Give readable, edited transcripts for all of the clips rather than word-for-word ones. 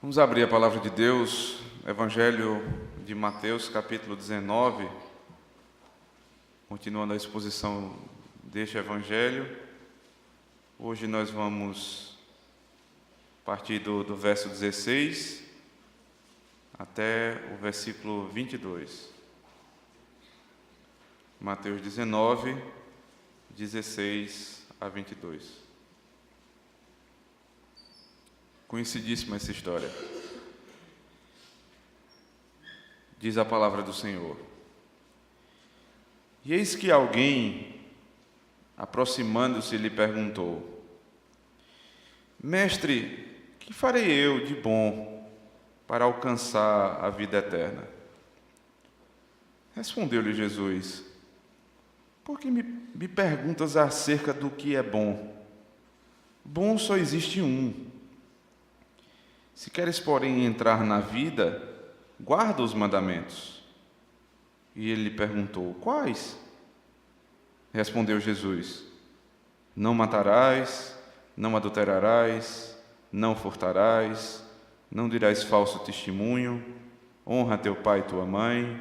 Vamos abrir a palavra de Deus, Evangelho de Mateus, capítulo 19, continuando a exposição deste Evangelho. Hoje nós vamos partir do verso 16 até o versículo 22. Mateus 19, 16 a 22. Conhecidíssima essa história. Diz a palavra do Senhor: E eis que alguém, aproximando-se, lhe perguntou: Mestre, que farei eu de bom para alcançar a vida eterna? Respondeu-lhe Jesus: Por que me perguntas acerca do que é bom? Bom só existe um. Se queres, porém, entrar na vida, guarda os mandamentos. E ele lhe perguntou: Quais? Respondeu Jesus: Não matarás, não adulterarás, não furtarás, não dirás falso testemunho, honra teu pai e tua mãe,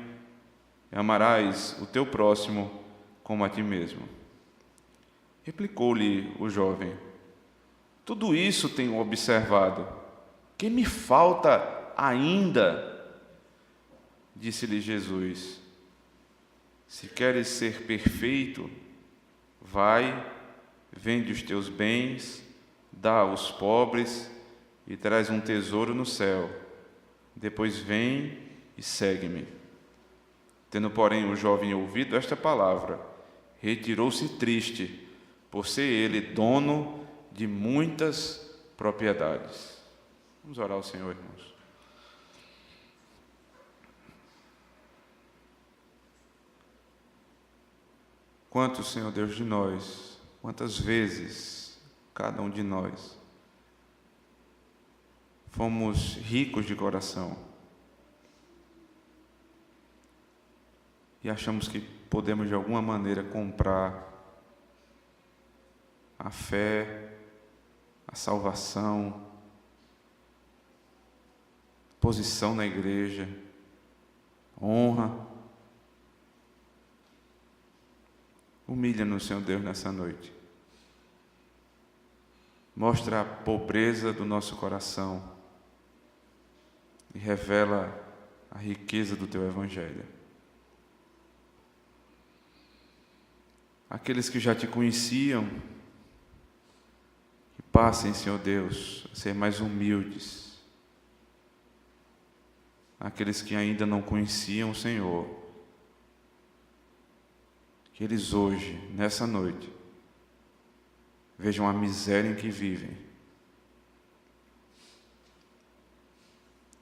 e amarás o teu próximo como a ti mesmo. Replicou-lhe o jovem: Tudo isso tenho observado. Que me falta ainda? Disse-lhe Jesus: Se queres ser perfeito, vai, vende os teus bens, dá aos pobres e traz um tesouro no céu. Depois vem e segue-me. Tendo, porém, o jovem ouvido esta palavra, retirou-se triste, por ser ele dono de muitas propriedades. Vamos orar ao Senhor, irmãos. Quantos, Senhor Deus, de nós, quantas vezes cada um de nós fomos ricos de coração e achamos que podemos de alguma maneira comprar a fé, a salvação, posição na igreja, honra. Humilha-nos, Senhor Deus, nessa noite. Mostra a pobreza do nosso coração e revela a riqueza do Teu Evangelho. Aqueles que já Te conheciam, que passem, Senhor Deus, a ser mais humildes. Aqueles que ainda não conheciam o Senhor, que eles hoje, nessa noite, vejam a miséria em que vivem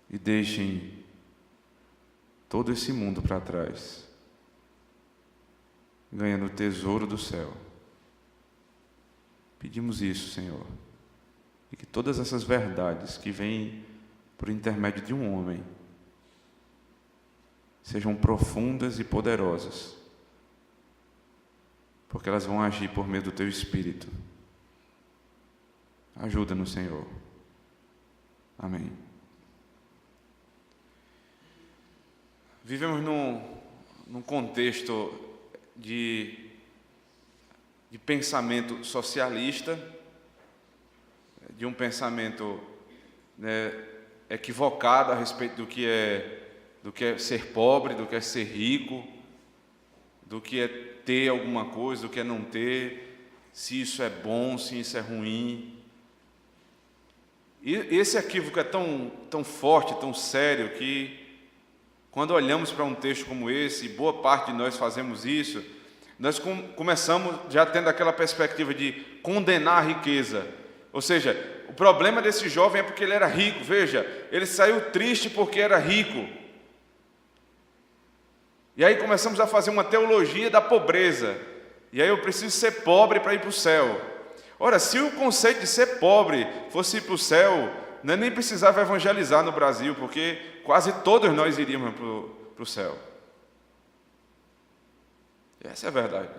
e deixem todo esse mundo para trás, ganhando o tesouro do céu. Pedimos isso, Senhor, e que todas essas verdades que vêm por intermédio de um homem sejam profundas e poderosas, porque elas vão agir por meio do Teu Espírito. Ajuda-nos, Senhor. Amém. Vivemos num contexto de pensamento socialista, de um pensamento, equivocado a respeito do que é ser pobre, do que é ser rico, do que é ter alguma coisa, do que é não ter, se isso é bom, se isso é ruim. E esse equívoco é tão forte, tão sério, que quando olhamos para um texto como esse, e boa parte de nós fazemos isso, nós começamos já tendo aquela perspectiva de condenar a riqueza. Ou seja, o problema desse jovem é porque ele era rico. Veja, ele saiu triste porque era rico. E aí começamos a fazer uma teologia da pobreza. E aí eu preciso ser pobre para ir para o céu. Ora, se o conceito de ser pobre fosse ir para o céu, eu nem precisava evangelizar no Brasil, porque quase todos nós iríamos para o céu. Essa é a verdade.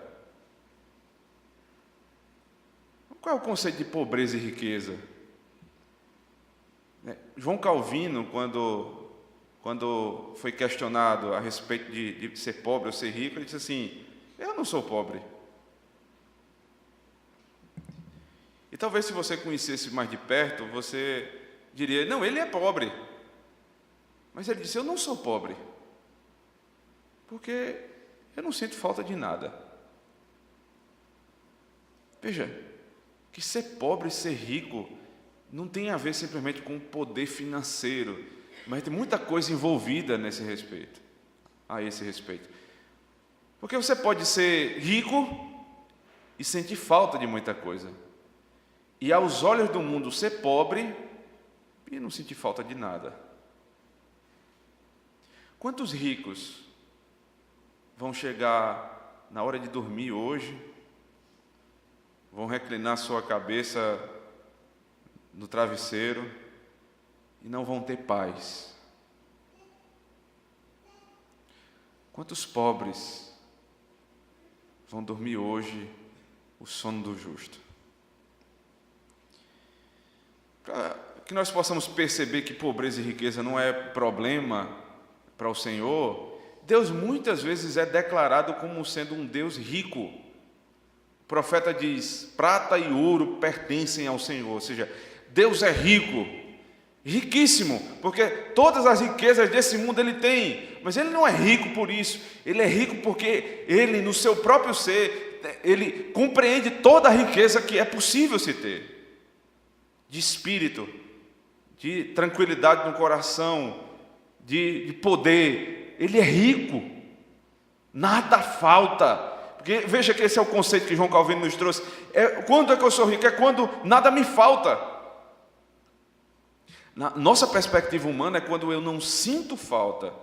Qual é o conceito de pobreza e riqueza? João Calvino, quando foi questionado a respeito de ser pobre ou ser rico, ele disse assim: eu não sou pobre. E talvez se você conhecesse mais de perto, você diria: não, ele é pobre. Mas ele disse: eu não sou pobre, porque eu não sinto falta de nada. Veja, que ser pobre e ser rico não tem a ver simplesmente com o poder financeiro, mas tem muita coisa envolvida a esse respeito. Porque você pode ser rico e sentir falta de muita coisa, e aos olhos do mundo ser pobre e não sentir falta de nada. Quantos ricos vão chegar na hora de dormir hoje, vão reclinar sua cabeça no travesseiro e não vão ter paz? Quantos pobres vão dormir hoje o sono do justo? Para que nós possamos perceber que pobreza e riqueza não é problema para o Senhor, Deus muitas vezes é declarado como sendo um Deus rico. O profeta diz: prata e ouro pertencem ao Senhor, ou seja, Deus é rico, riquíssimo, porque todas as riquezas desse mundo Ele tem, mas Ele não é rico por isso. Ele é rico porque Ele, no seu próprio ser, Ele compreende toda a riqueza que é possível se ter, de espírito, de tranquilidade no coração, de poder. Ele é rico, nada falta. Porque veja que esse é o conceito que João Calvino nos trouxe. Quando é que eu sou rico? É quando nada me falta. Na nossa perspectiva humana é quando eu não sinto falta.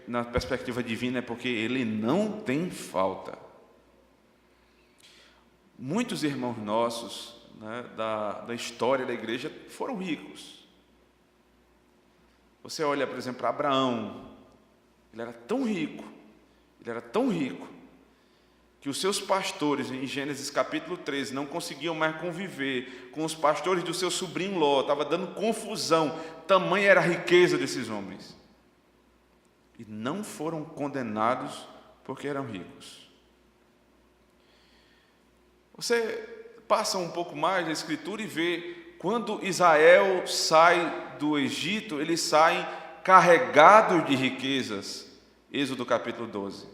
Na perspectiva divina é porque Ele não tem falta. Muitos irmãos nossos, da história da igreja foram ricos. Você olha, por exemplo, para Abraão. Ele era tão rico, que os seus pastores, em Gênesis capítulo 13, não conseguiam mais conviver com os pastores do seu sobrinho Ló. Estava dando confusão, tamanha era a riqueza desses homens. E não foram condenados porque eram ricos. Você passa um pouco mais na Escritura e vê, quando Israel sai do Egito, eles saem carregados de riquezas. Êxodo capítulo 12.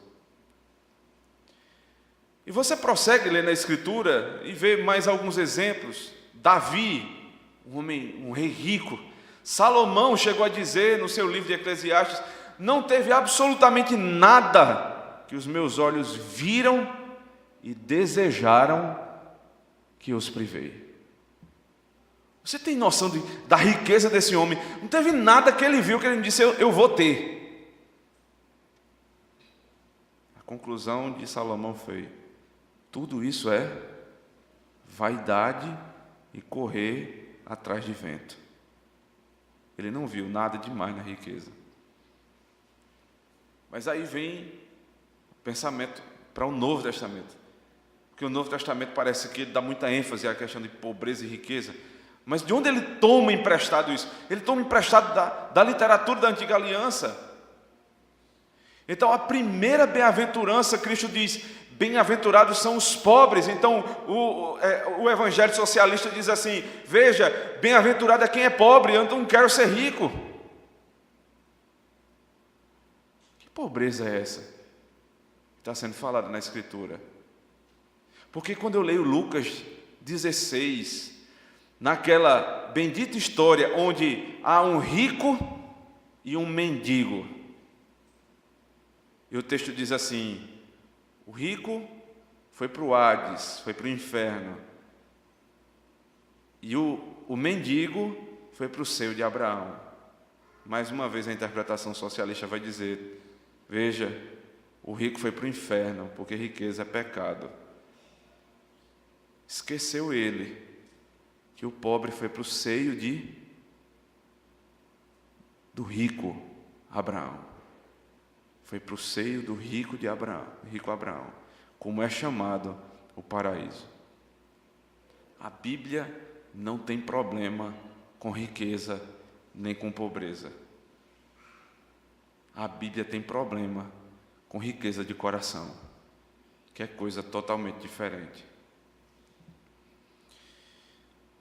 E você prossegue ler na Escritura e vê mais alguns exemplos. Davi, um rei rico. Salomão chegou a dizer no seu livro de Eclesiastes: não teve absolutamente nada que os meus olhos viram e desejaram que os privei. Você tem noção da riqueza desse homem? Não teve nada que ele viu que ele disse: eu vou ter. A conclusão de Salomão foi: tudo isso é vaidade e correr atrás de vento. Ele não viu nada demais na riqueza. Mas aí vem o pensamento para o Novo Testamento. Porque o Novo Testamento parece que ele dá muita ênfase à questão de pobreza e riqueza. Mas de onde ele toma emprestado isso? Ele toma emprestado da literatura da Antiga Aliança. Então, a primeira bem-aventurança, Cristo diz: bem-aventurados são os pobres. Então, o Evangelho socialista diz assim: veja, bem-aventurado é quem é pobre, eu não quero ser rico. Que pobreza é essa que está sendo falada na Escritura? Porque quando eu leio Lucas 16, naquela bendita história onde há um rico e um mendigo, e o texto diz assim: o rico foi para o Hades, foi para o inferno, e o mendigo foi para o seio de Abraão. Mais uma vez a interpretação socialista vai dizer: veja, o rico foi para o inferno, porque riqueza é pecado. Esqueceu ele que o pobre foi para o seio do rico Abraão. Foi para o seio do rico Abraão, como é chamado o paraíso. A Bíblia não tem problema com riqueza nem com pobreza. A Bíblia tem problema com riqueza de coração, que é coisa totalmente diferente.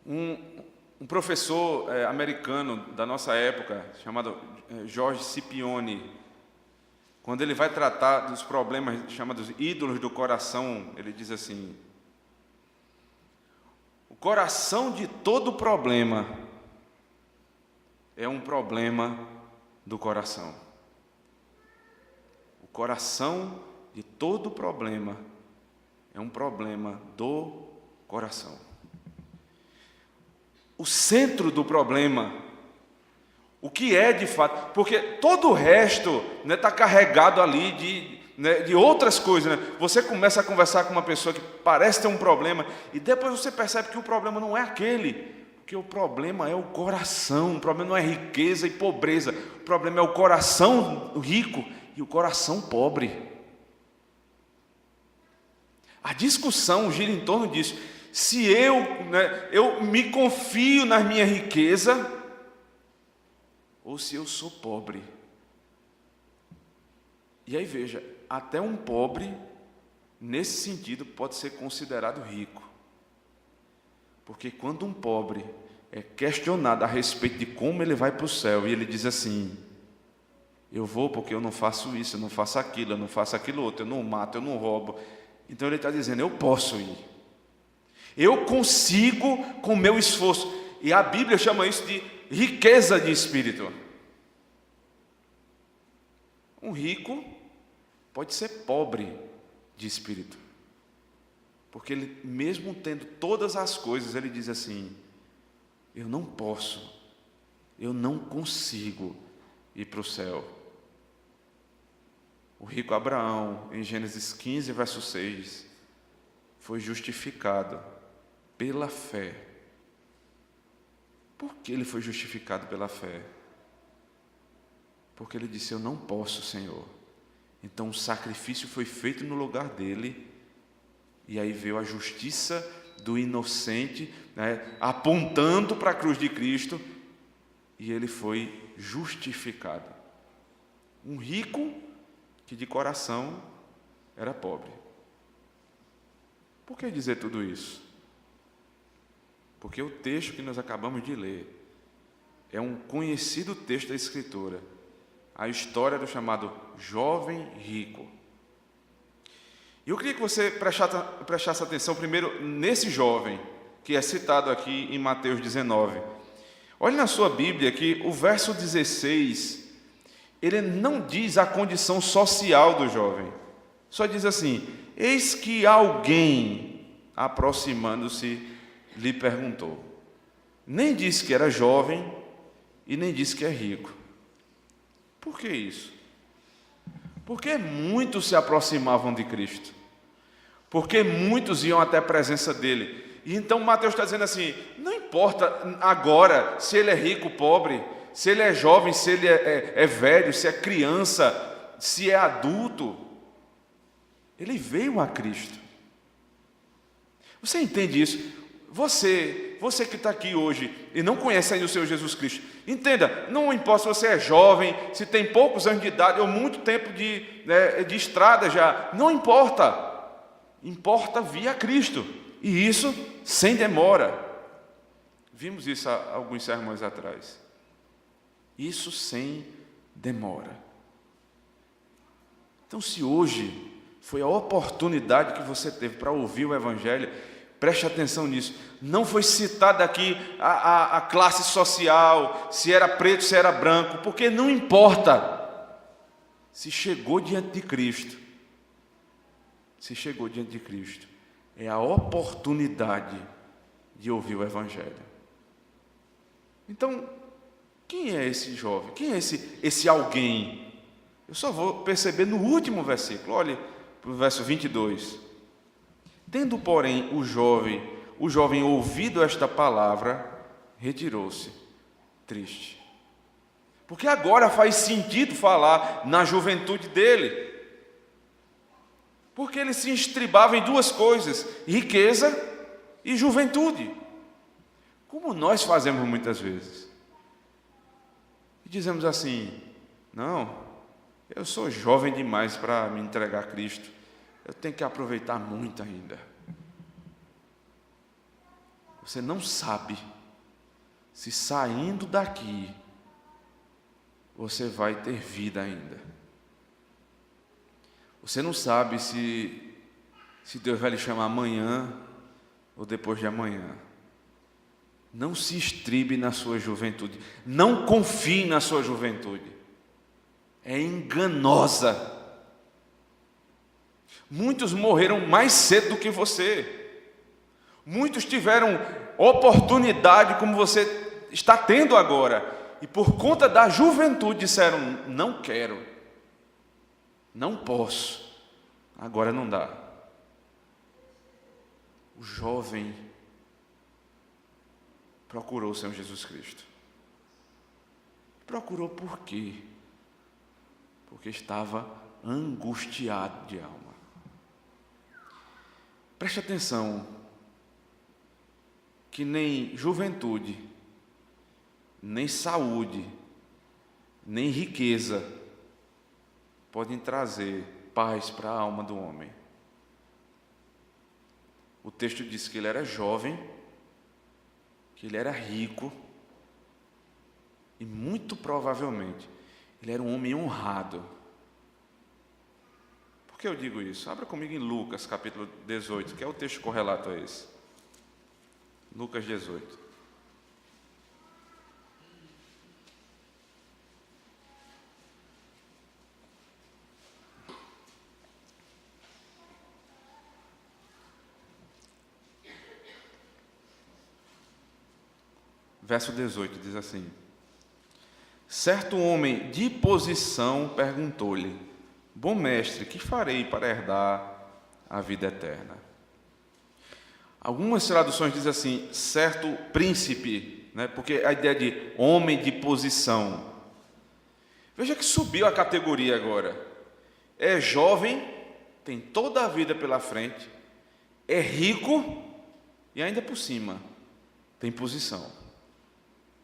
Um professor americano da nossa época, chamado George Scipione, quando ele vai tratar dos problemas chamados ídolos do coração, ele diz assim: o coração de todo problema é um problema do coração. O coração de todo problema é um problema do coração. O centro do problema, o que é de fato, porque todo o resto está carregado ali de outras coisas. Você começa a conversar com uma pessoa que parece ter um problema, e depois você percebe que o problema não é aquele, porque o problema é o coração. O problema não é riqueza e pobreza, o problema é o coração rico e o coração pobre. A discussão gira em torno disso. Se eu me confio na minha riqueza, ou se eu sou pobre. E aí veja, até um pobre, nesse sentido, pode ser considerado rico. Porque quando um pobre é questionado a respeito de como ele vai para o céu, e ele diz assim: eu vou porque eu não faço isso, eu não faço aquilo, eu não faço aquilo outro, eu não mato, eu não roubo. Então ele está dizendo: eu posso ir. Eu consigo com o meu esforço. E a Bíblia chama isso de riqueza de espírito. Um rico pode ser pobre de espírito. Porque ele, mesmo tendo todas as coisas, ele diz assim: eu não posso, eu não consigo ir para o céu. O rico Abraão, em Gênesis 15, verso 6, foi justificado pela fé. Por que ele foi justificado pela fé? Porque ele disse: eu não posso, Senhor. Então o sacrifício foi feito no lugar dele, e aí veio a justiça do inocente, apontando para a cruz de Cristo, e ele foi justificado. Um rico que de coração era pobre. Por que dizer tudo isso? Porque o texto que nós acabamos de ler é um conhecido texto da Escritura, a história do chamado jovem rico. E eu queria que você prestasse atenção primeiro nesse jovem, que é citado aqui em Mateus 19. Olhe na sua Bíblia que o verso 16, ele não diz a condição social do jovem, só diz assim: eis que alguém, aproximando-se, lhe perguntou. Nem disse que era jovem e nem disse que é rico. Por que isso? Porque muitos se aproximavam de Cristo, porque muitos iam até a presença dele. E então Mateus está dizendo assim: não importa agora se ele é rico, pobre, se ele é jovem, se ele é velho, se é criança, se é adulto, ele veio a Cristo. Você entende isso? Você que está aqui hoje e não conhece ainda o Senhor Jesus Cristo, entenda, não importa se você é jovem, se tem poucos anos de idade ou muito tempo de estrada já, não importa, importa vir a Cristo, e isso sem demora. Vimos isso há alguns sermões atrás. Isso sem demora. Então, se hoje foi a oportunidade que você teve para ouvir o Evangelho, preste atenção nisso. Não foi citada aqui a classe social, se era preto, se era branco, porque não importa. Se chegou diante de Cristo, é a oportunidade de ouvir o Evangelho. Então, quem é esse jovem? Quem é esse alguém? Eu só vou perceber no último versículo. Olhe para o verso 22. Tendo, porém, o jovem ouvido esta palavra, retirou-se, triste. Porque agora faz sentido falar na juventude dele. Porque ele se estribava em duas coisas: riqueza e juventude. como nós fazemos muitas vezes. E dizemos assim: não, eu sou jovem demais para me entregar a Cristo, eu tenho que aproveitar muito ainda. Você não sabe se saindo daqui você vai ter vida ainda. Você não sabe se Deus vai lhe chamar amanhã ou depois de amanhã. Não se estribe na sua juventude. Não confie na sua juventude. É enganosa. Muitos morreram mais cedo do que você. Muitos tiveram oportunidade como você está tendo agora. E por conta da juventude disseram: não quero, não posso, agora não dá. O jovem procurou o Senhor Jesus Cristo. Procurou por quê? Porque estava angustiado de alma. Preste atenção, que nem juventude, nem saúde, nem riqueza podem trazer paz para a alma do homem. O texto diz que ele era jovem, que ele era rico e muito provavelmente ele era um homem honrado. Por que eu digo isso? Abra comigo em Lucas capítulo 18, que é o texto correlato a esse. Lucas 18. Verso 18 diz assim: certo homem de posição perguntou-lhe: bom mestre, que farei para herdar a vida eterna? Algumas traduções dizem assim: certo príncipe, né? Porque a ideia de homem de posição. Veja que subiu a categoria agora. É jovem, tem toda a vida pela frente, é rico e ainda por cima tem posição.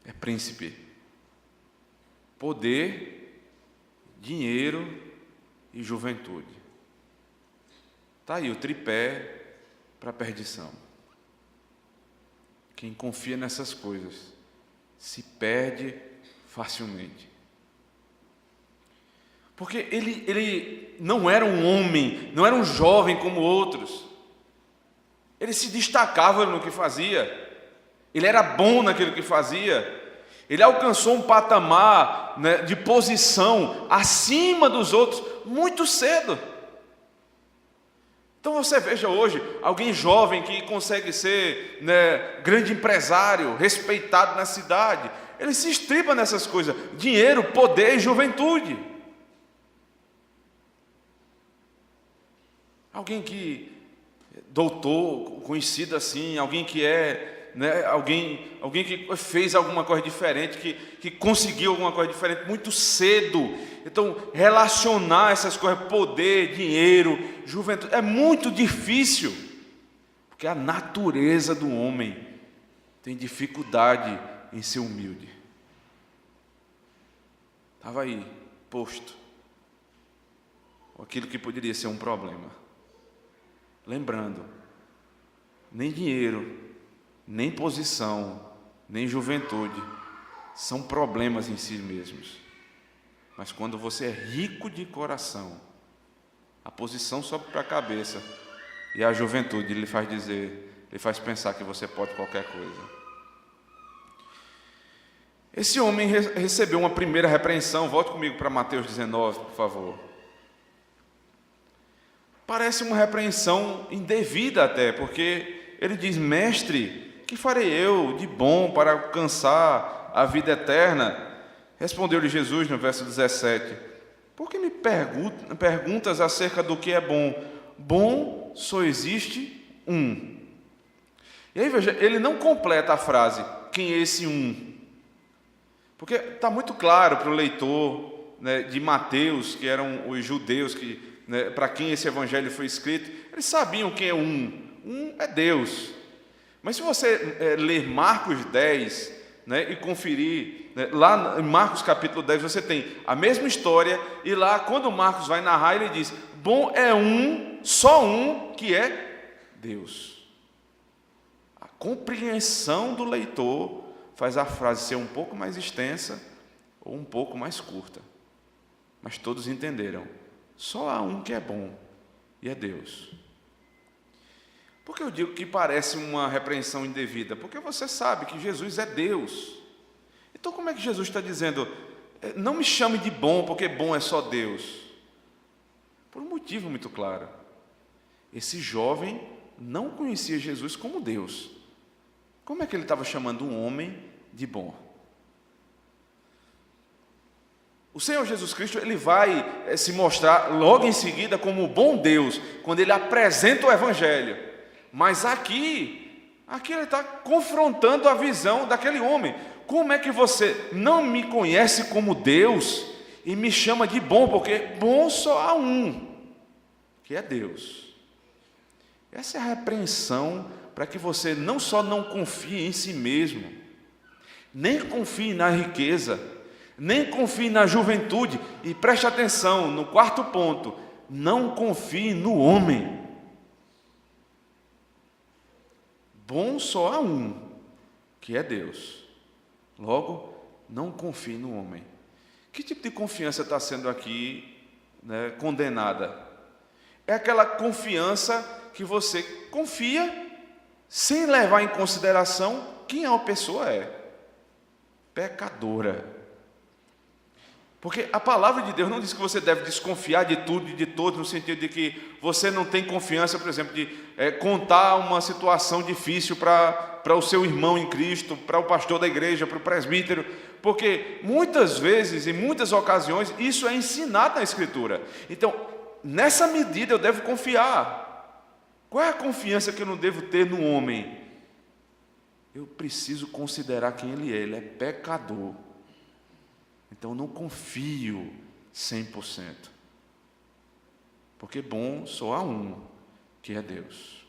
É príncipe. Poder, dinheiro e juventude. Está aí o tripé para a perdição. Quem confia nessas coisas se perde facilmente. Porque ele não era um homem, não era um jovem como outros. Ele se destacava no que fazia. Ele era bom naquilo que fazia. Ele alcançou um patamar, né, de posição acima dos outros muito cedo. Então você veja hoje alguém jovem que consegue ser, né, grande empresário, respeitado na cidade. Ele se estriba nessas coisas: dinheiro, poder e juventude. Alguém que doutor, conhecido assim, alguém que é, né, alguém que fez alguma coisa diferente, que conseguiu alguma coisa diferente muito cedo. Então, relacionar essas coisas, poder, dinheiro, juventude, é muito difícil, porque a natureza do homem tem dificuldade em ser humilde. Estava aí, posto, aquilo que poderia ser um problema. Lembrando, nem dinheiro, nem posição, nem juventude são problemas em si mesmos. Mas quando você é rico de coração, a posição sobe para a cabeça e a juventude lhe faz pensar que você pode qualquer coisa. Esse homem recebeu uma primeira repreensão. Volte comigo para Mateus 19, por favor. Parece uma repreensão indevida até, porque ele diz: mestre, que farei eu de bom para alcançar a vida eterna? Respondeu-lhe Jesus no verso 17: por que me perguntas acerca do que é bom? Bom só existe um. E aí veja, ele não completa a frase: quem é esse um? Porque está muito claro para o leitor, né, de Mateus, que eram os judeus, para quem esse evangelho foi escrito, eles sabiam quem é um. Um é Deus. Mas se você ler Marcos 10, né, e conferir, né, lá em Marcos capítulo 10, você tem a mesma história, e lá, quando Marcos vai narrar, ele diz: bom é só um, que é Deus. A compreensão do leitor faz a frase ser um pouco mais extensa ou um pouco mais curta. Mas todos entenderam. Só há um que é bom, e é Deus. Por que eu digo que parece uma repreensão indevida? Porque você sabe que Jesus é Deus. Então como é que Jesus está dizendo: não me chame de bom, porque bom é só Deus? Por um motivo muito claro. Esse jovem não conhecia Jesus como Deus. Como é que ele estava chamando um homem de bom? O Senhor Jesus Cristo, ele vai se mostrar logo em seguida como o bom Deus, quando ele apresenta o Evangelho. Mas aqui ele está confrontando a visão daquele homem. Como é que você não me conhece como Deus e me chama de bom? Porque bom só há um, que é Deus. Essa é a repreensão para que você não só não confie em si mesmo, nem confie na riqueza, nem confie na juventude. E preste atenção no quarto ponto: não confie no homem. Bom só há um, que é Deus. Logo, não confie no homem. Que tipo de confiança está sendo aqui, né, condenada? É aquela confiança que você confia sem levar em consideração quem a pessoa é. Pecadora. Porque a palavra de Deus não diz que você deve desconfiar de tudo e de todos, no sentido de que você não tem confiança, por exemplo, de contar uma situação difícil para o seu irmão em Cristo, para o pastor da igreja, para o presbítero, porque muitas vezes, em muitas ocasiões, isso é ensinado na Escritura. Então, nessa medida eu devo confiar. Qual é a confiança que eu não devo ter no homem? Eu preciso considerar quem ele é pecador. Então, eu não confio 100%. Porque bom só há um, que é Deus.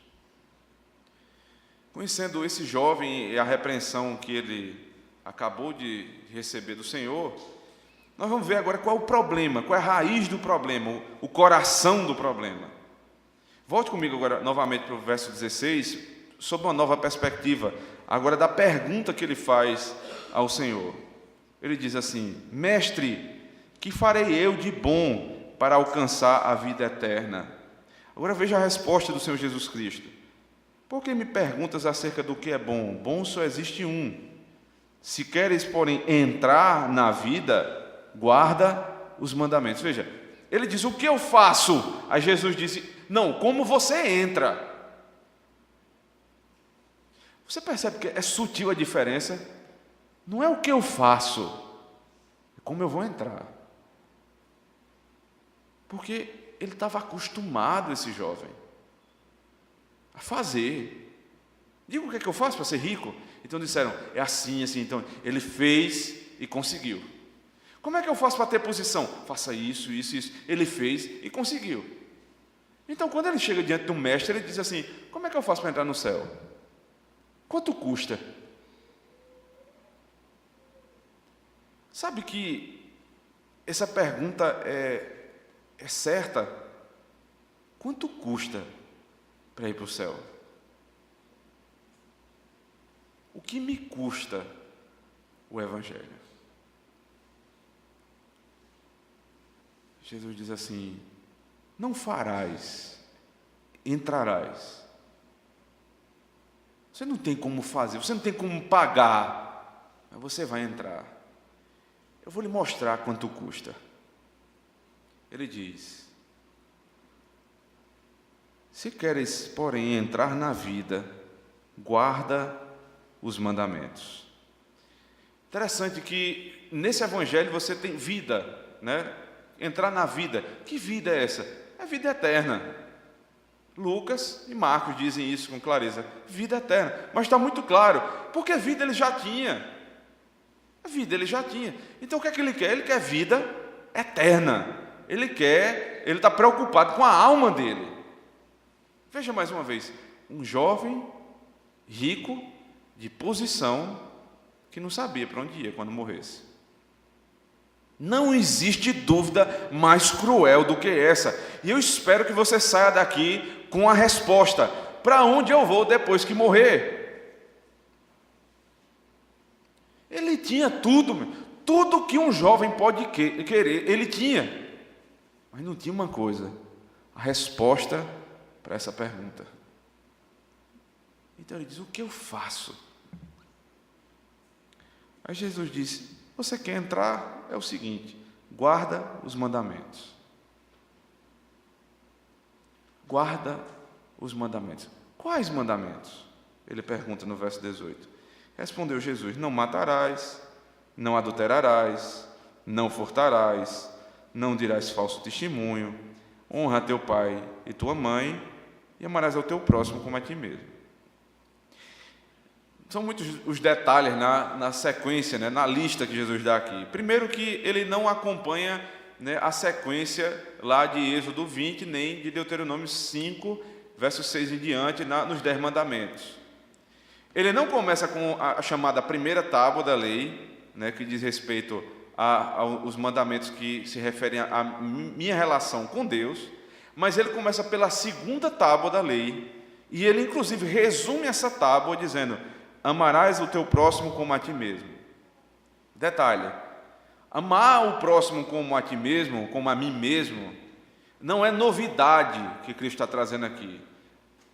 Conhecendo esse jovem e a repreensão que ele acabou de receber do Senhor, nós vamos ver agora qual é o problema, qual é a raiz do problema, o coração do problema. Volte comigo agora novamente para o verso 16, sob uma nova perspectiva, agora da pergunta que ele faz ao Senhor. Ele diz assim: mestre, que farei eu de bom para alcançar a vida eterna? Agora veja a resposta do Senhor Jesus Cristo. Por que me perguntas acerca do que é bom? Bom só existe um. Se queres, porém, entrar na vida, guarda os mandamentos. Veja, ele diz: o que eu faço? Aí Jesus disse: não, como você entra. Você percebe que é sutil a diferença? Não é o que eu faço, é como eu vou entrar. Porque ele estava acostumado, esse jovem, a fazer. Diga o que é que eu faço para ser rico? Então disseram: é assim, assim. Então ele fez e conseguiu. Como é que eu faço para ter posição? Faça isso, isso, isso. Ele fez e conseguiu. Então quando ele chega diante do mestre, ele diz assim: como é que eu faço para entrar no céu? Quanto custa? Sabe que essa pergunta é certa? Quanto custa para ir para o céu? O que me custa o Evangelho? Jesus diz assim: não farás, entrarás. Você não tem como fazer, você não tem como pagar, mas você vai entrar. Eu vou lhe mostrar quanto custa. Ele diz: se queres, porém, entrar na vida, guarda os mandamentos. Interessante que nesse evangelho você tem vida, né? Entrar na vida. Que vida é essa? É vida eterna. Lucas e Marcos dizem isso com clareza: vida eterna. Mas está muito claro, porque vida ele já tinha. A vida ele já tinha. Então o que é que ele quer? Ele quer vida eterna. Ele está preocupado com a alma dele. Veja mais uma vez: um jovem rico, de posição, que não sabia para onde ia quando morresse. Não existe dúvida mais cruel do que essa. E eu espero que você saia daqui com a resposta: para onde eu vou depois que morrer? Ele tinha tudo que um jovem pode querer, ele tinha. Mas não tinha uma coisa: a resposta para essa pergunta. Então ele diz: o que eu faço? Aí Jesus disse: você quer entrar? É o seguinte: guarda os mandamentos. Guarda os mandamentos. Quais mandamentos? Ele pergunta no verso 18. Respondeu Jesus: não matarás, não adulterarás, não furtarás, não dirás falso testemunho, honra teu pai e tua mãe, e amarás ao teu próximo como a ti mesmo. São muitos os detalhes na sequência, na lista que Jesus dá aqui. Primeiro que ele não acompanha a sequência lá de Êxodo 20, nem de Deuteronômio 5, versos 6 em diante, nos 10 mandamentos. Ele não começa com a chamada primeira tábua da lei, que diz respeito aos mandamentos que se referem à minha relação com Deus, mas ele começa pela segunda tábua da lei, e ele inclusive resume essa tábua dizendo: amarás o teu próximo como a ti mesmo. Detalhe: amar o próximo como a ti mesmo, como a mim mesmo, não é novidade que Cristo está trazendo aqui.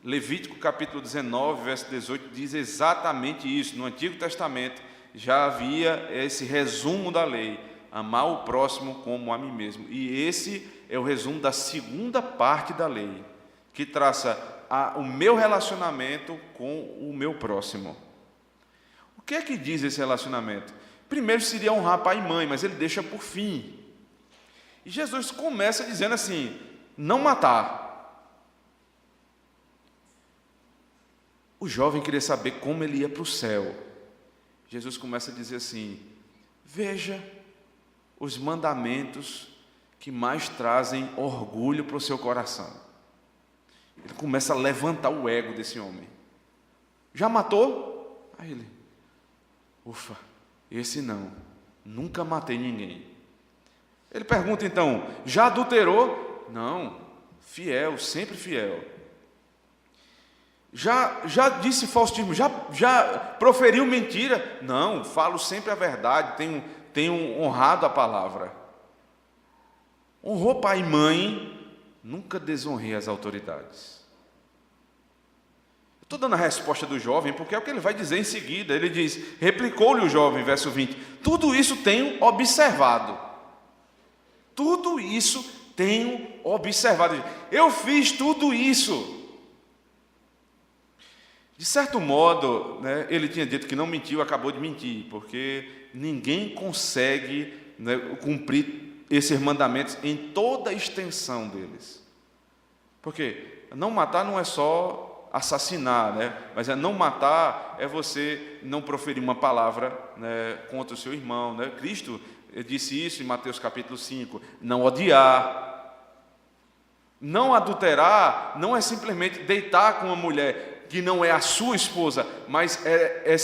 Levítico capítulo 19, verso 18, diz exatamente isso. No Antigo Testamento já havia esse resumo da lei: amar o próximo como a mim mesmo. E esse é o resumo da segunda parte da lei, que traça o meu relacionamento com o meu próximo. O que é que diz esse relacionamento? Primeiro seria honrar pai e mãe, mas ele deixa por fim. E Jesus começa dizendo assim: não matar. O jovem queria saber como ele ia para o céu. Jesus começa a dizer assim: veja os mandamentos que mais trazem orgulho para o seu coração. Ele começa a levantar o ego desse homem. Já matou? Aí ele: ufa, esse não, nunca matei ninguém. Ele pergunta então: já adulterou? Não, fiel, sempre fiel. Já disse falso testemunho? Já proferiu mentira? Não, falo sempre a verdade, tenho honrado a palavra. Honrou pai e mãe? Nunca desonrei as autoridades. Estou dando a resposta do jovem, porque é o que ele vai dizer em seguida. Ele diz: replicou-lhe o jovem, verso 20: tudo isso tenho observado. Tudo isso tenho observado. Eu fiz tudo isso. De certo modo, ele tinha dito que não mentiu, acabou de mentir, porque ninguém consegue cumprir esses mandamentos em toda a extensão deles. Porque não matar não é só assassinar, mas não matar é você não proferir uma palavra contra o seu irmão. Cristo disse isso em Mateus capítulo 5, não odiar. Não adulterar não é simplesmente deitar com uma mulher que não é a sua esposa, mas é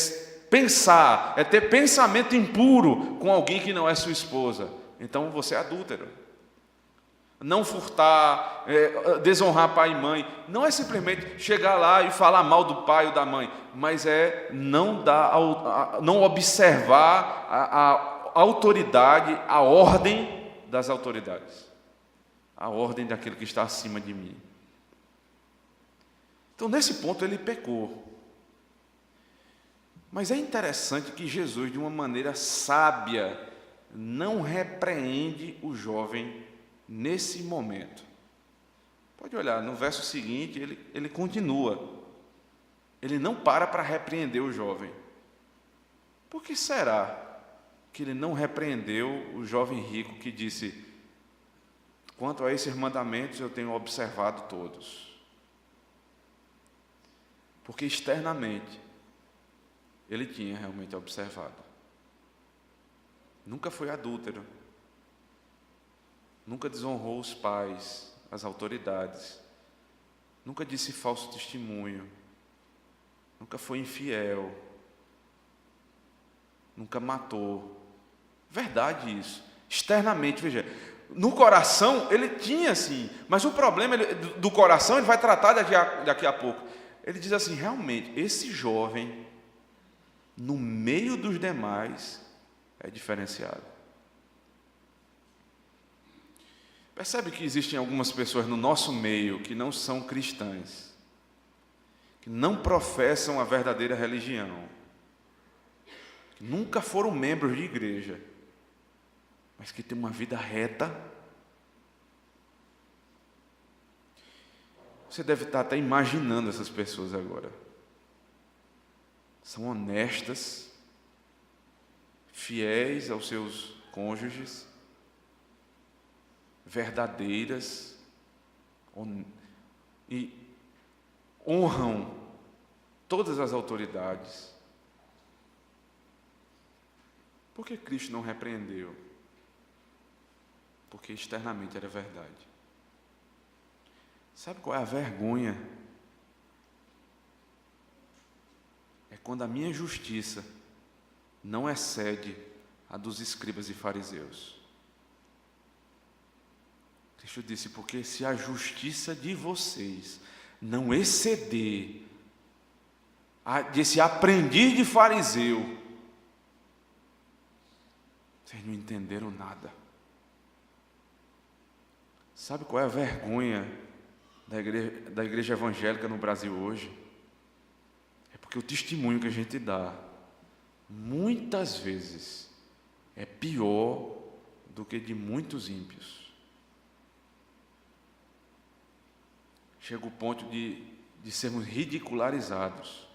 pensar, é ter pensamento impuro com alguém que não é sua esposa. Então você é adúltero. Não furtar, desonrar pai e mãe, não é simplesmente chegar lá e falar mal do pai ou da mãe, mas é não observar a autoridade, a ordem das autoridades, a ordem daquele que está acima de mim. Então, nesse ponto, ele pecou. Mas é interessante que Jesus, de uma maneira sábia, não repreende o jovem nesse momento. Pode olhar, no verso seguinte, ele continua. Ele não para repreender o jovem. Por que será que ele não repreendeu o jovem rico que disse: quanto a esses mandamentos eu tenho observado todos? Porque externamente ele tinha realmente observado. Nunca foi adúltero, nunca desonrou os pais, as autoridades, nunca disse falso testemunho, nunca foi infiel, nunca matou. Verdade isso. Externamente, veja, no coração ele tinha assim, mas o problema do coração ele vai tratar daqui a pouco. Ele diz assim, realmente, esse jovem, no meio dos demais, é diferenciado. Percebe que existem algumas pessoas no nosso meio que não são cristãs, que não professam a verdadeira religião, que nunca foram membros de igreja, mas que têm uma vida reta. Você deve estar até imaginando essas pessoas agora. São honestas, fiéis aos seus cônjuges, verdadeiras, e honram todas as autoridades. Por que Cristo não repreendeu? Porque externamente era verdade. Sabe qual é a vergonha? É quando a minha justiça não excede a dos escribas e fariseus. Cristo disse, porque se a justiça de vocês não exceder desse aprendiz de fariseu, vocês não entenderam nada. Sabe qual é a vergonha da igreja evangélica no Brasil hoje? É porque o testemunho que a gente dá, muitas vezes, é pior do que de muitos ímpios. Chega o ponto de sermos ridicularizados.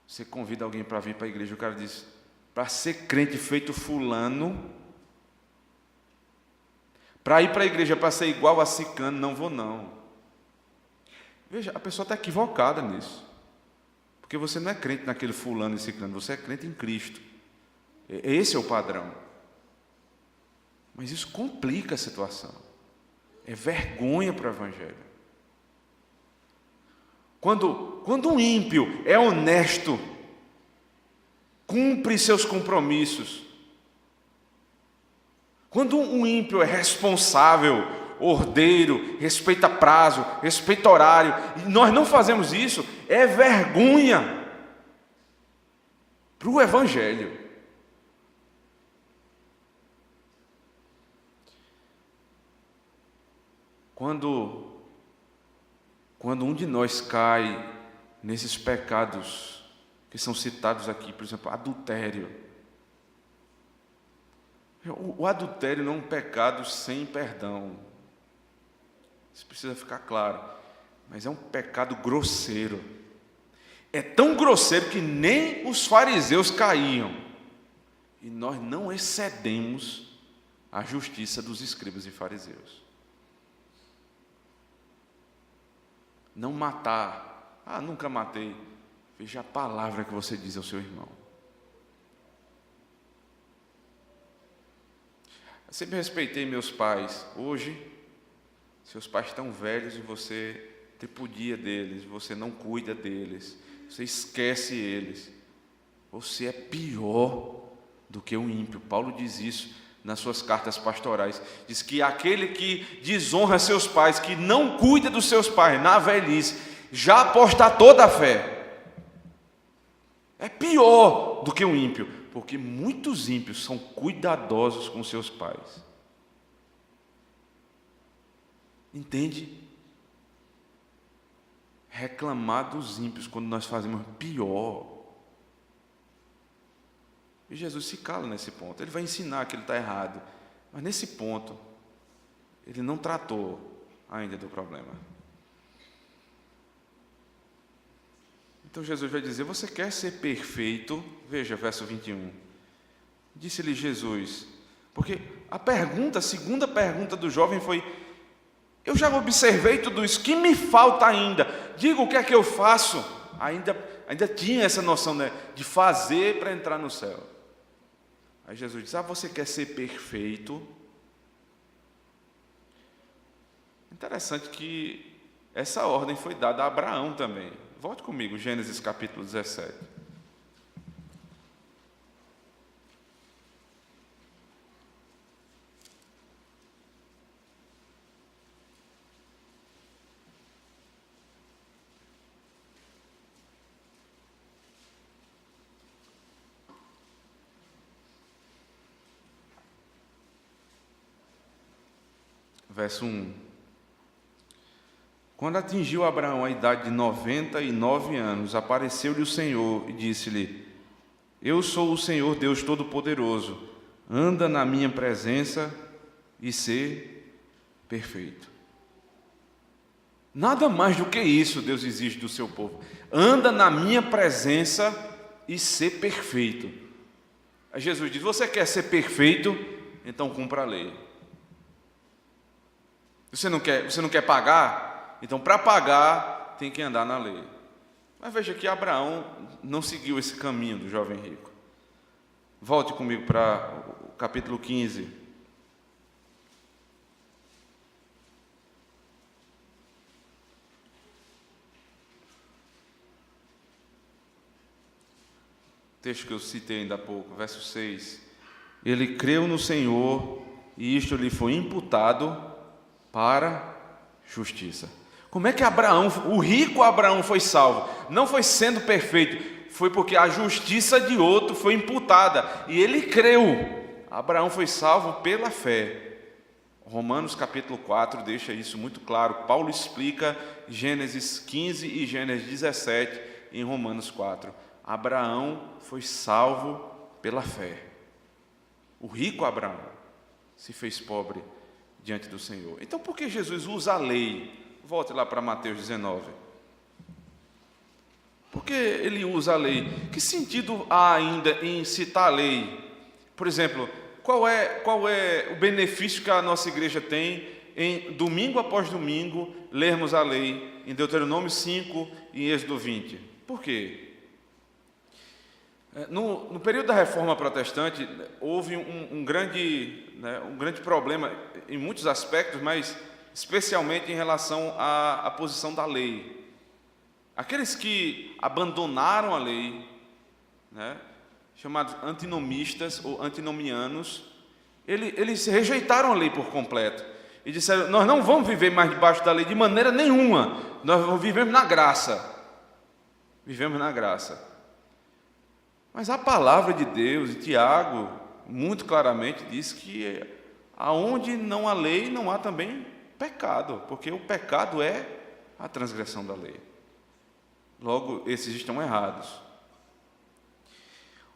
Você convida alguém para vir para a igreja, o cara diz, para ser crente feito fulano, para ir para a igreja para ser igual a ciclano, não vou não. Veja, a pessoa está equivocada nisso. Porque você não é crente naquele fulano e ciclano, você é crente em Cristo. Esse é o padrão. Mas isso complica a situação. É vergonha para o evangelho. Quando um ímpio é honesto, cumpre seus compromissos, quando um ímpio é responsável, ordeiro, respeita prazo, respeita horário, e nós não fazemos isso, é vergonha para o evangelho. Quando um de nós cai nesses pecados que são citados aqui, por exemplo, adultério. O adultério não é um pecado sem perdão. Isso precisa ficar claro. Mas é um pecado grosseiro. É tão grosseiro que nem os fariseus caíam. E nós não excedemos a justiça dos escribas e fariseus. Não matar. Nunca matei. Veja a palavra que você diz ao seu irmão. Eu sempre respeitei meus pais. Hoje, seus pais estão velhos e você tripudia deles, você não cuida deles, você esquece eles. Você é pior do que um ímpio. Paulo diz isso nas suas cartas pastorais. Diz que aquele que desonra seus pais, que não cuida dos seus pais na velhice, já apostatou da fé. É pior do que um ímpio, porque muitos ímpios são cuidadosos com seus pais. Entende? Reclamar dos ímpios quando nós fazemos pior. E Jesus se cala nesse ponto. Ele vai ensinar que ele está errado. Mas nesse ponto, ele não tratou ainda do problema. Então Jesus vai dizer, você quer ser perfeito? Veja, verso 21. Disse-lhe Jesus, porque a segunda pergunta do jovem foi, eu já observei tudo isso, que me falta ainda? Diga o que é que eu faço? Ainda tinha essa noção, né, de fazer para entrar no céu. Aí Jesus diz, você quer ser perfeito? Interessante que essa ordem foi dada a Abraão também. Volte comigo, Gênesis capítulo 17. Verso 1. Quando atingiu Abraão a idade de 99 anos, apareceu-lhe o Senhor e disse-lhe: Eu sou o Senhor Deus Todo-Poderoso, anda na minha presença e sê perfeito. Nada mais do que isso Deus exige do seu povo. Anda na minha presença e sê perfeito. Aí Jesus diz: você quer ser perfeito? Então cumpra a lei. Você não quer pagar? Então, para pagar, tem que andar na lei. Mas veja que Abraão não seguiu esse caminho do jovem rico. Volte comigo para o capítulo 15. O texto que eu citei ainda há pouco, verso 6. Ele creu no Senhor e isto lhe foi imputado para justiça. Como é que Abraão, o rico Abraão foi salvo? Não foi sendo perfeito, foi porque a justiça de outro foi imputada e ele creu. Abraão foi salvo pela fé. Romanos capítulo 4 deixa isso muito claro. Paulo explica Gênesis 15 e Gênesis 17 em Romanos 4. Abraão foi salvo pela fé. O rico Abraão se fez pobre diante do Senhor. Então, por que Jesus usa a lei? Volte lá para Mateus 19. Por que ele usa a lei? Que sentido há ainda em citar a lei? Por exemplo, qual é o benefício que a nossa igreja tem em, domingo após domingo, lermos a lei em Deuteronômio 5 e Êxodo 20? Por quê? No período da Reforma Protestante, houve um grande problema em muitos aspectos, mas especialmente em relação à posição da lei. Aqueles que abandonaram a lei, chamados antinomistas ou antinomianos, eles rejeitaram a lei por completo e disseram: nós não vamos viver mais debaixo da lei de maneira nenhuma, nós vivemos na graça. Vivemos na graça. Mas a palavra de Deus, e Tiago muito claramente diz que aonde não há lei, não há também pecado, porque o pecado é a transgressão da lei. Logo, esses estão errados.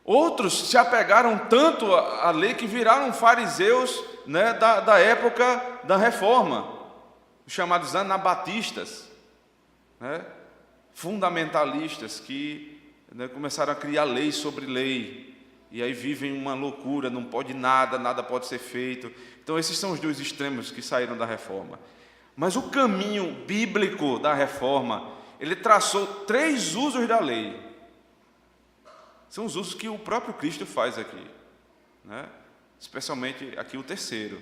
Outros se apegaram tanto à lei que viraram fariseus, da época da Reforma, os chamados anabatistas, fundamentalistas que começaram a criar lei sobre lei, e aí vivem uma loucura, não pode nada pode ser feito. Então esses são os dois extremos que saíram da Reforma. Mas o caminho bíblico da Reforma, ele traçou 3 usos da lei. São os usos que o próprio Cristo faz aqui, especialmente aqui o terceiro.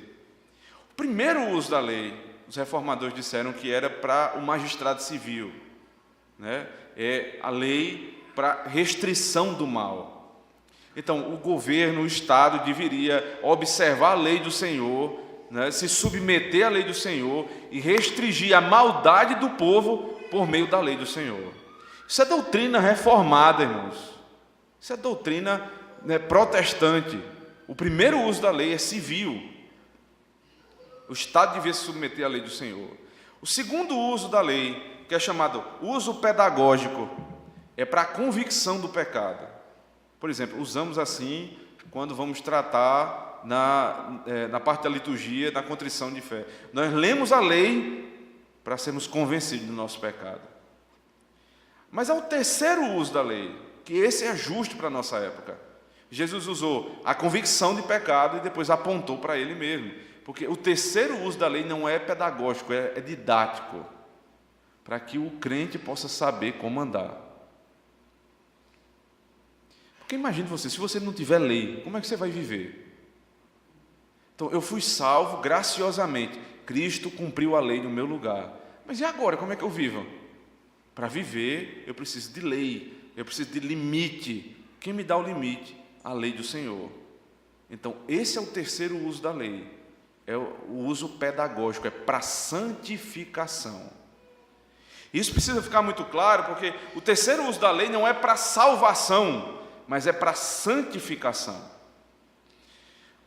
O primeiro uso da lei, os reformadores disseram que era para o magistrado civil, é a lei para restrição do mal. Então, o governo, o Estado deveria observar a lei do Senhor, se submeter à lei do Senhor e restringir a maldade do povo por meio da lei do Senhor. Isso é doutrina reformada, irmãos. Isso é doutrina protestante. O primeiro uso da lei é civil. O Estado devia se submeter à lei do Senhor. O segundo uso da lei, que é chamado uso pedagógico, é para a convicção do pecado. Por exemplo, usamos assim quando vamos tratar na parte da liturgia da contrição de fé. Nós lemos a lei para sermos convencidos do nosso pecado. Mas há o terceiro uso da lei, que esse é justo para a nossa época. Jesus usou a convicção de pecado e depois apontou para ele mesmo. Porque o terceiro uso da lei não é pedagógico, é didático, para que o crente possa saber como andar. Porque imagine você, se você não tiver lei, como é que você vai viver? Então, eu fui salvo graciosamente. Cristo cumpriu a lei no meu lugar. Mas e agora, como é que eu vivo? Para viver, eu preciso de lei, eu preciso de limite. Quem me dá o limite? A lei do Senhor. Então, esse é o terceiro uso da lei. É o uso pedagógico, é para santificação. Isso precisa ficar muito claro, porque o terceiro uso da lei não é para salvação, mas é para santificação.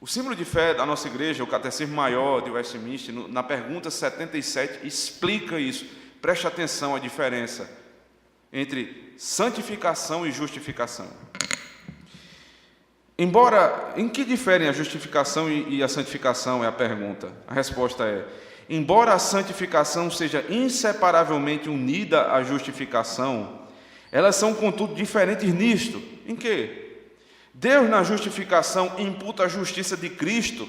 O símbolo de fé da nossa igreja, o Catecismo Maior de Westminster, na pergunta 77, explica isso. Preste atenção à diferença entre santificação e justificação. Em que diferem a justificação e a santificação, é a pergunta. A resposta é: embora a santificação seja inseparavelmente unida à justificação, elas são, contudo, diferentes nisto. Em quê? Deus, na justificação, imputa a justiça de Cristo.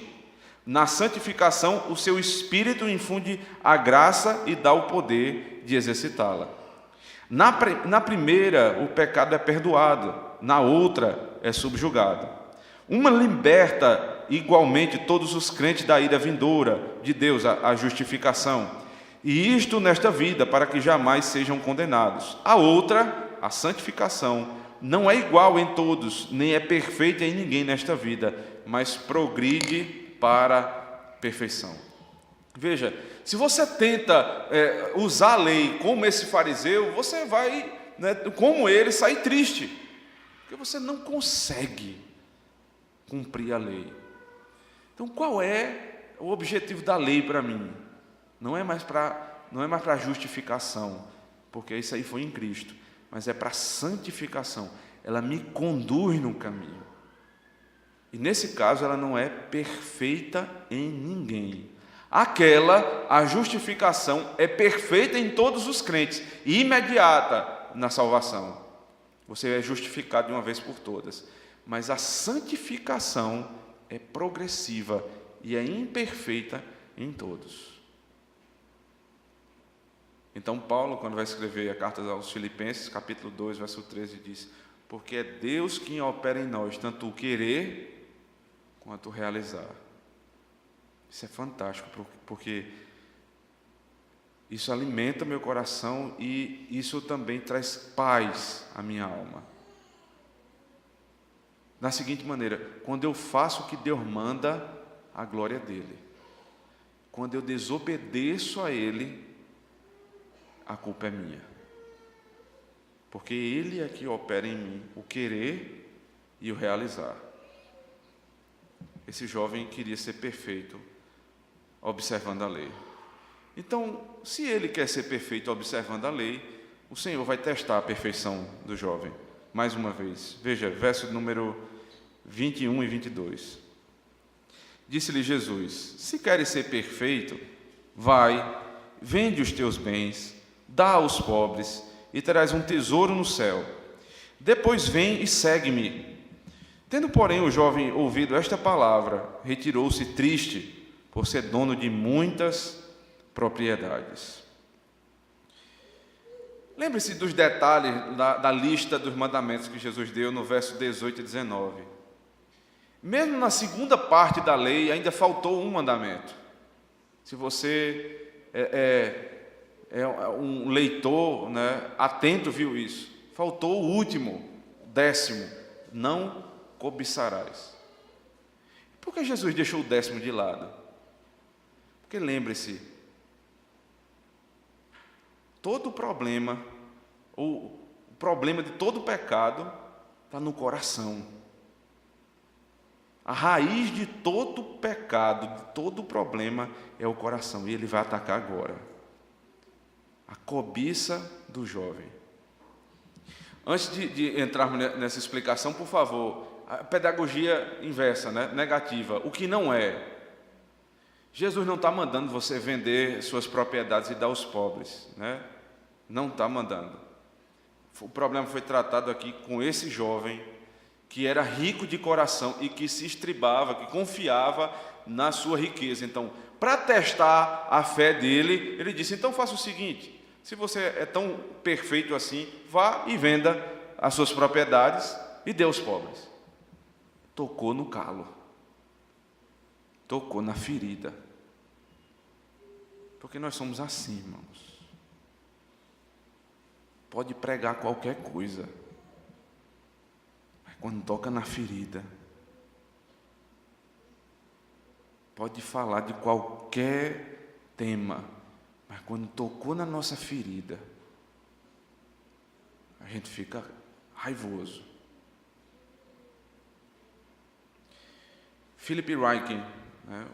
Na santificação, o seu Espírito infunde a graça e dá o poder de exercitá-la. Na primeira, o pecado é perdoado. Na outra, é subjugado. Uma liberta igualmente todos os crentes da ira vindoura de Deus, a justificação. E isto nesta vida, para que jamais sejam condenados. A outra, a santificação, não é igual em todos, nem é perfeita em ninguém nesta vida, mas progride para a perfeição. Veja, se você tenta usar a lei como esse fariseu, você vai, como ele, sair triste, porque você não consegue cumprir a lei. Então, qual é o objetivo da lei para mim? Não é mais para justificação, porque isso aí foi em Cristo, mas é para santificação. Ela me conduz no caminho. E nesse caso, ela não é perfeita em ninguém. A justificação, é perfeita em todos os crentes, e imediata na salvação. Você é justificado de uma vez por todas. Mas a santificação é progressiva e é imperfeita em todos. Então, Paulo, quando vai escrever a carta aos Filipenses, capítulo 2, verso 13, diz: porque é Deus quem opera em nós, tanto o querer quanto o realizar. Isso é fantástico, porque isso alimenta meu coração e isso também traz paz à minha alma. Da seguinte maneira: quando eu faço o que Deus manda, a glória é dele. Quando eu desobedeço a Ele, a culpa é minha. Porque Ele é que opera em mim o querer e o realizar. Esse jovem queria ser perfeito, observando a lei. Então, se ele quer ser perfeito observando a lei, o Senhor vai testar a perfeição do jovem. Mais uma vez, veja, verso número 21 e 22. Disse-lhe Jesus: se queres ser perfeito, vai, vende os teus bens, dá aos pobres, e terás um tesouro no céu. Depois vem e segue-me. Tendo, porém, o jovem ouvido esta palavra, retirou-se triste, por ser dono de muitas propriedades. Lembre-se dos detalhes da lista dos mandamentos que Jesus deu no verso 18 e 19. Mesmo na segunda parte da lei, ainda faltou um mandamento. Se você é um leitor, atento, viu isso. Faltou o último, 10º: não cobiçarás. Por que Jesus deixou o 10º de lado? Porque lembre-se, todo o problema, ou o problema de todo pecado, está no coração. A raiz de todo pecado, de todo problema, é o coração, e ele vai atacar agora. A cobiça do jovem. Antes de entrarmos nessa explicação, por favor, a pedagogia inversa, negativa, o que não é. Jesus não está mandando você vender suas propriedades e dar aos pobres, Não está mandando. O problema foi tratado aqui com esse jovem que era rico de coração e que se estribava, que confiava na sua riqueza. Então, para testar a fé dele, ele disse: então faça o seguinte, se você é tão perfeito assim, vá e venda as suas propriedades e dê aos pobres. Tocou no calo, tocou na ferida, porque nós somos assim, irmãos. pode pregar qualquer coisa, mas quando toca na ferida, pode falar de qualquer tema, mas quando tocou na nossa ferida, a gente fica raivoso. Philip Ryken,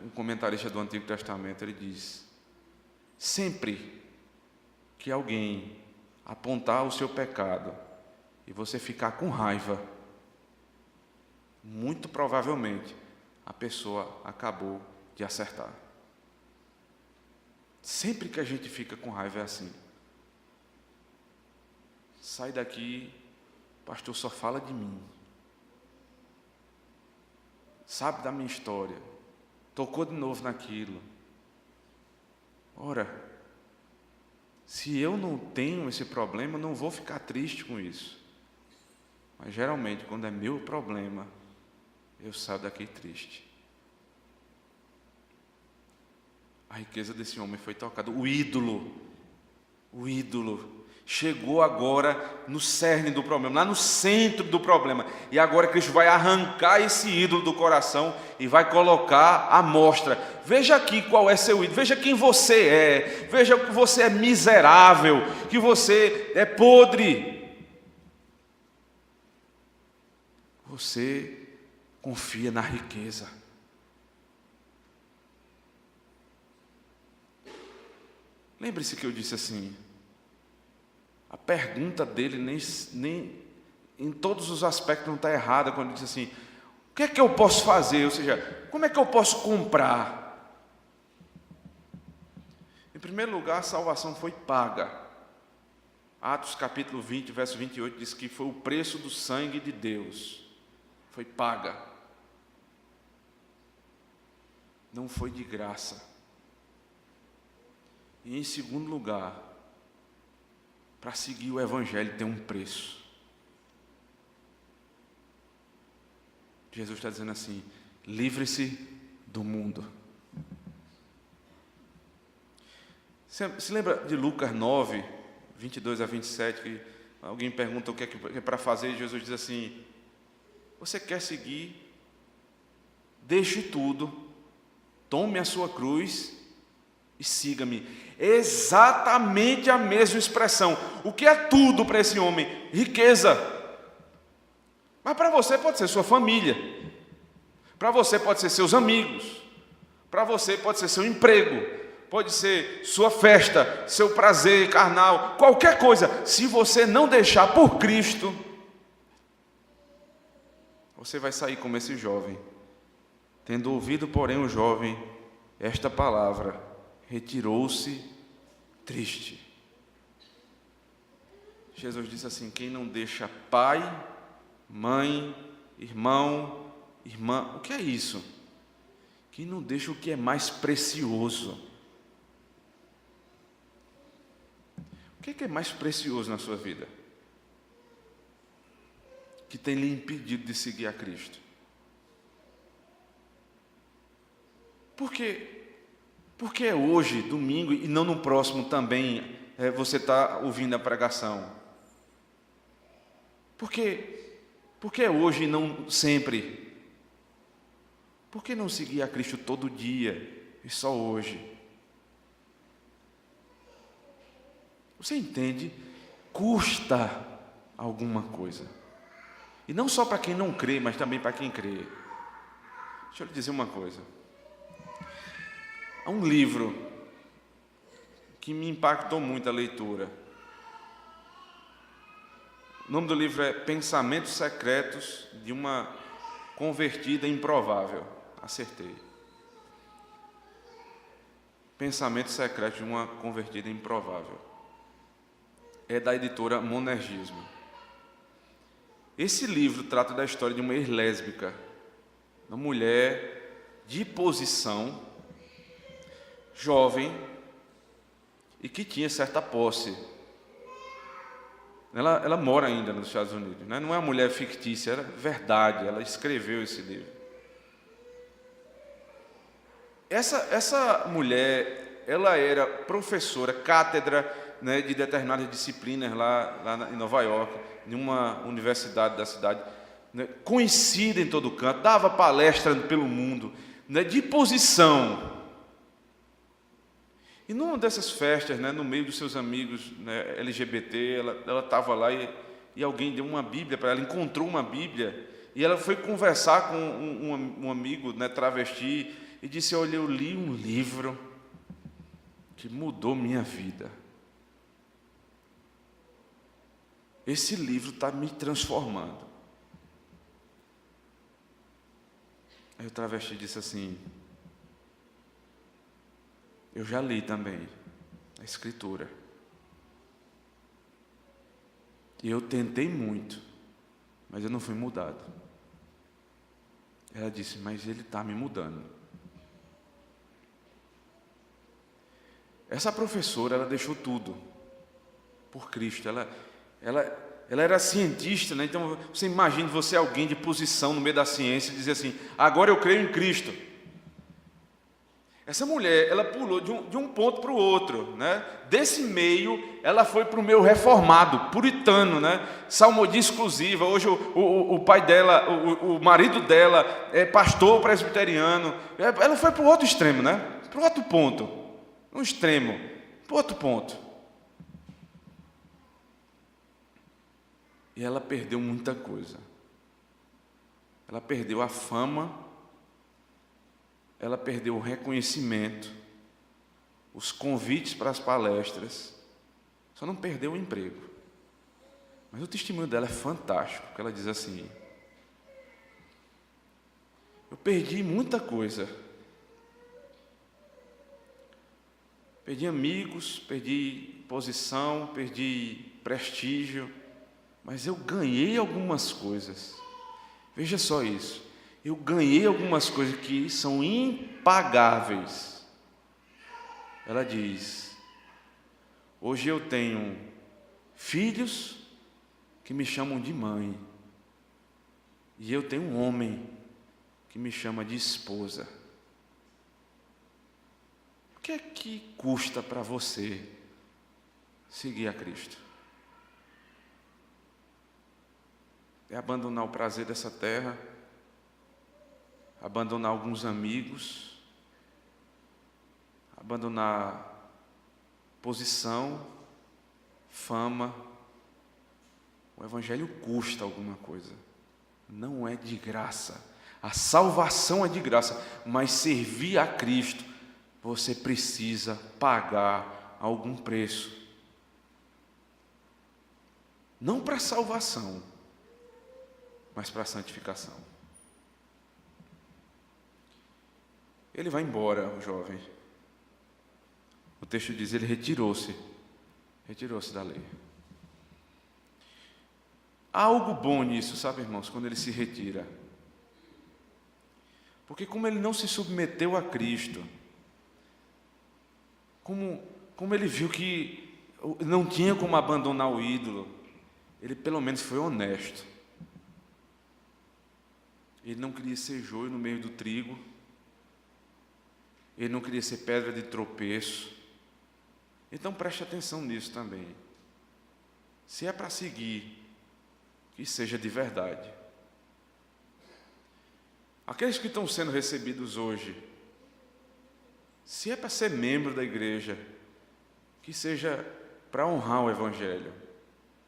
um comentarista do Antigo Testamento, ele diz: sempre que alguém apontar o seu pecado e você ficar com raiva, muito provavelmente a pessoa acabou de acertar. Sempre que a gente fica com raiva é assim. Sai daqui, pastor, só fala de mim. Sabe da minha história. Tocou de novo naquilo. Ora, se eu não tenho esse problema, eu não vou ficar triste com isso. Mas geralmente, quando é meu problema, eu saio daqui triste. A riqueza desse homem foi tocada. O ídolo chegou agora no cerne do problema, lá no centro do problema. E agora Cristo vai arrancar esse ídolo do coração e vai colocar à mostra. Veja aqui qual é seu ídolo, veja quem você é, veja que você é miserável, que você é podre. Você confia na riqueza. Lembre-se que eu disse assim, a pergunta dele nem em todos os aspectos não está errada, quando ele diz assim, o que é que eu posso fazer? Ou seja, como é que eu posso comprar? Em primeiro lugar, a salvação foi paga. Atos capítulo 20, verso 28, diz que foi o preço do sangue de Deus. Foi paga. Não foi de graça. E em segundo lugar, para seguir o Evangelho tem um preço. Jesus está dizendo assim, livre-se do mundo. Se lembra de Lucas 9, 22 a 27, que alguém pergunta o que é para fazer, e Jesus diz assim, você quer seguir? Deixe tudo, tome a sua cruz e siga-me. Exatamente a mesma expressão. O que é tudo para esse homem? Riqueza. Mas para você pode ser sua família. Para você pode ser seus amigos. Para você pode ser seu emprego. Pode ser sua festa, seu prazer carnal, qualquer coisa. Se você não deixar por Cristo, você vai sair como esse jovem. Tendo ouvido, porém, o jovem esta palavra, retirou-se triste. Jesus disse assim, quem não deixa pai, mãe, irmão, irmã, o que é isso? Quem não deixa o que é mais precioso. O que é mais precioso na sua vida? Que tem lhe impedido de seguir a Cristo? Por quê? Porque é hoje, domingo, e não no próximo também, você está ouvindo a pregação? Por que é hoje e não sempre? Por que não seguir a Cristo todo dia e só hoje? Você entende? Custa alguma coisa. E não só para quem não crê, mas também para quem crê. Deixa eu lhe dizer uma coisa. Há um livro que me impactou muito a leitura. O nome do livro é Pensamentos Secretos de uma Convertida Improvável. Acertei. Pensamentos Secretos de uma Convertida Improvável. É da editora Monergismo. Esse livro trata da história de uma ex-lésbica, uma mulher de posição, jovem e que tinha certa posse. Ela mora ainda nos Estados Unidos, né? Não é uma mulher fictícia, era verdade, ela escreveu esse livro. Essa mulher, ela era professora, cátedra né, de determinadas disciplinas lá em Nova York, em uma universidade da cidade, né, conhecida em todo canto, dava palestra pelo mundo, né, de posição. E numa dessas festas, né, no meio dos seus amigos, né, LGBT, ela estava lá e alguém deu uma Bíblia para ela, encontrou uma Bíblia, e ela foi conversar com um amigo, né, travesti, e disse: olha, eu li um livro que mudou minha vida. Esse livro está me transformando. Aí o travesti disse assim: eu já li também a Escritura. E eu tentei muito, mas eu não fui mudado. Ela disse: mas ele está me mudando. Essa professora, ela deixou tudo por Cristo. Ela era cientista, né? Então você imagina você alguém de posição no meio da ciência e dizer assim: agora eu creio em Cristo. Essa mulher, ela pulou de um ponto para o outro, né? Desse meio, ela foi para o meio reformado, puritano, né? Salmodia exclusiva. Hoje o pai dela, o marido dela é pastor presbiteriano. Ela foi para o outro extremo, né? Para o outro ponto. Um extremo, para o outro ponto. E ela perdeu muita coisa. Ela perdeu a fama, ela perdeu o reconhecimento, os convites para as palestras, só não perdeu o emprego. Mas o testemunho dela é fantástico, porque ela diz assim: eu perdi muita coisa. Perdi amigos, perdi posição, perdi prestígio, mas eu ganhei algumas coisas. Veja só isso. Eu ganhei algumas coisas que são impagáveis. Ela diz: hoje eu tenho filhos que me chamam de mãe, e eu tenho um homem que me chama de esposa. O que é que custa para você seguir a Cristo? É abandonar o prazer dessa terra, abandonar alguns amigos, abandonar posição, fama. O Evangelho custa alguma coisa, não é de graça. A salvação é de graça, mas servir a Cristo, você precisa pagar algum preço. Não para a salvação, mas para a santificação. Ele vai embora, o jovem. O texto diz: ele retirou-se da lei. Há algo bom nisso, sabe, irmãos, quando ele se retira. Porque como ele não se submeteu a Cristo, como ele viu que não tinha como abandonar o ídolo, ele pelo menos foi honesto. Ele não queria ser joio no meio do trigo. Ele não queria ser pedra de tropeço. Então preste atenção nisso também. Se é para seguir, que seja de verdade. Aqueles que estão sendo recebidos hoje, se é para ser membro da igreja, que seja para honrar o Evangelho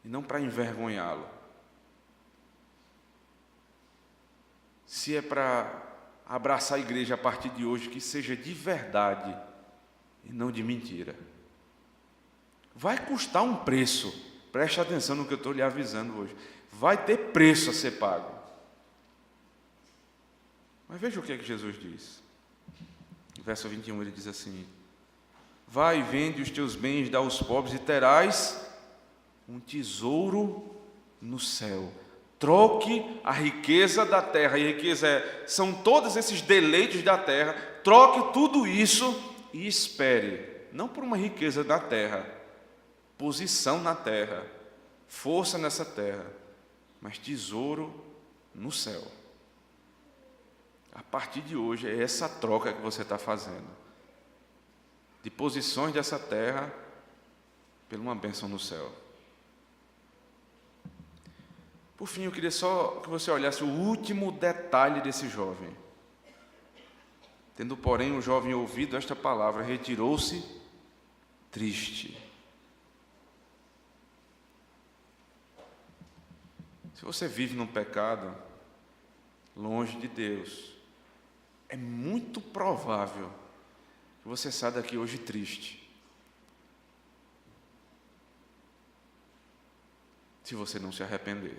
e não para envergonhá-lo. Se é para abraçar a igreja a partir de hoje, que seja de verdade e não de mentira. Vai custar um preço, preste atenção no que eu estou lhe avisando hoje. Vai ter preço a ser pago. Mas veja o que é que Jesus diz. No verso 21 ele diz assim: vai, vende os teus bens, dá aos pobres e terás um tesouro no céu. Troque a riqueza da terra, e riqueza são todos esses deleites da terra, troque tudo isso e espere, não por uma riqueza da terra, posição na terra, força nessa terra, mas tesouro no céu. A partir de hoje é essa troca que você está fazendo, de posições dessa terra por uma bênção no céu. Por fim, eu queria só que você olhasse o último detalhe desse jovem. Tendo, porém, o jovem ouvido esta palavra, retirou-se triste. Se você vive num pecado, longe de Deus, é muito provável que você saia daqui hoje triste. Se você não se arrepender.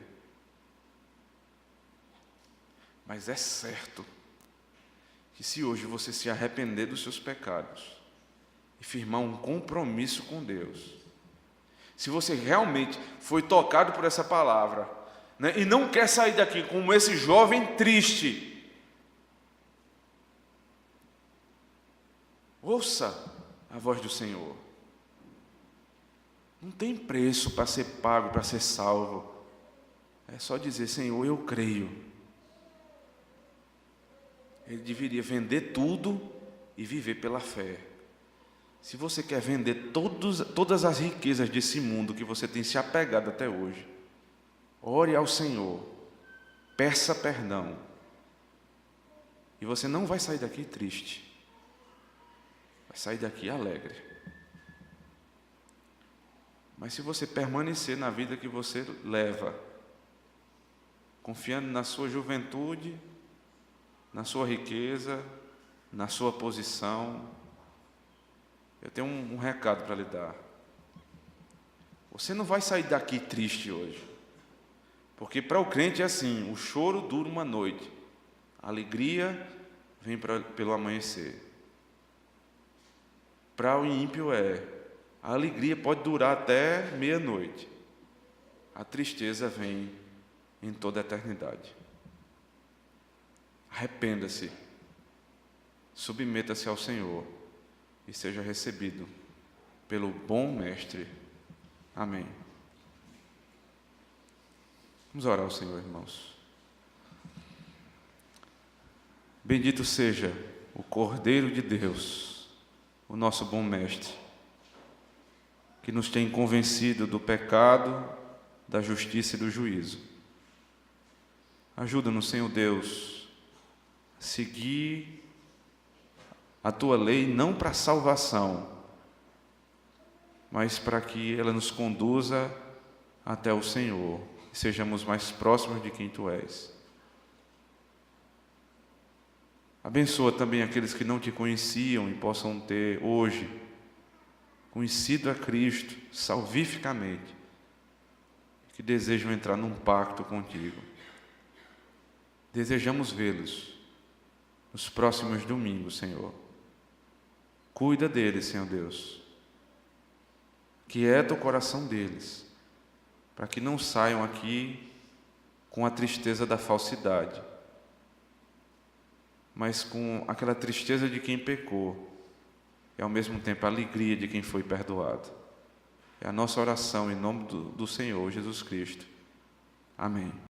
Mas é certo que se hoje você se arrepender dos seus pecados e firmar um compromisso com Deus, se você realmente foi tocado por essa palavra, né, e não quer sair daqui como esse jovem triste, ouça a voz do Senhor. Não tem preço para ser pago, para ser salvo. É só dizer: Senhor, eu creio. Ele deveria vender tudo e viver pela fé. Se você quer vender todas as riquezas desse mundo que você tem se apegado até hoje, ore ao Senhor, peça perdão, e você não vai sair daqui triste, vai sair daqui alegre. Mas se você permanecer na vida que você leva, confiando na sua juventude, na sua riqueza, na sua posição, eu tenho um recado para lhe dar. Você não vai sair daqui triste hoje, porque para o crente é assim: o choro dura uma noite, a alegria vem pelo amanhecer. Para o ímpio a alegria pode durar até meia-noite, a tristeza vem em toda a eternidade. Arrependa-se, submeta-se ao Senhor e seja recebido pelo bom Mestre. Amém. Vamos orar ao Senhor, irmãos. Bendito seja o Cordeiro de Deus, o nosso bom Mestre, que nos tem convencido do pecado, da justiça e do juízo. Ajuda-nos, Senhor Deus, a seguir a Tua lei não para salvação, mas para que ela nos conduza até o Senhor e sejamos mais próximos de quem Tu és. Abençoa também aqueles que não Te conheciam e possam ter hoje conhecido a Cristo salvificamente, que desejam entrar num pacto contigo. Desejamos vê-los nos próximos domingos, Senhor. Cuida deles, Senhor Deus. Quieta o coração deles, para que não saiam aqui com a tristeza da falsidade, mas com aquela tristeza de quem pecou, e ao mesmo tempo a alegria de quem foi perdoado. É a nossa oração em nome do Senhor Jesus Cristo. Amém.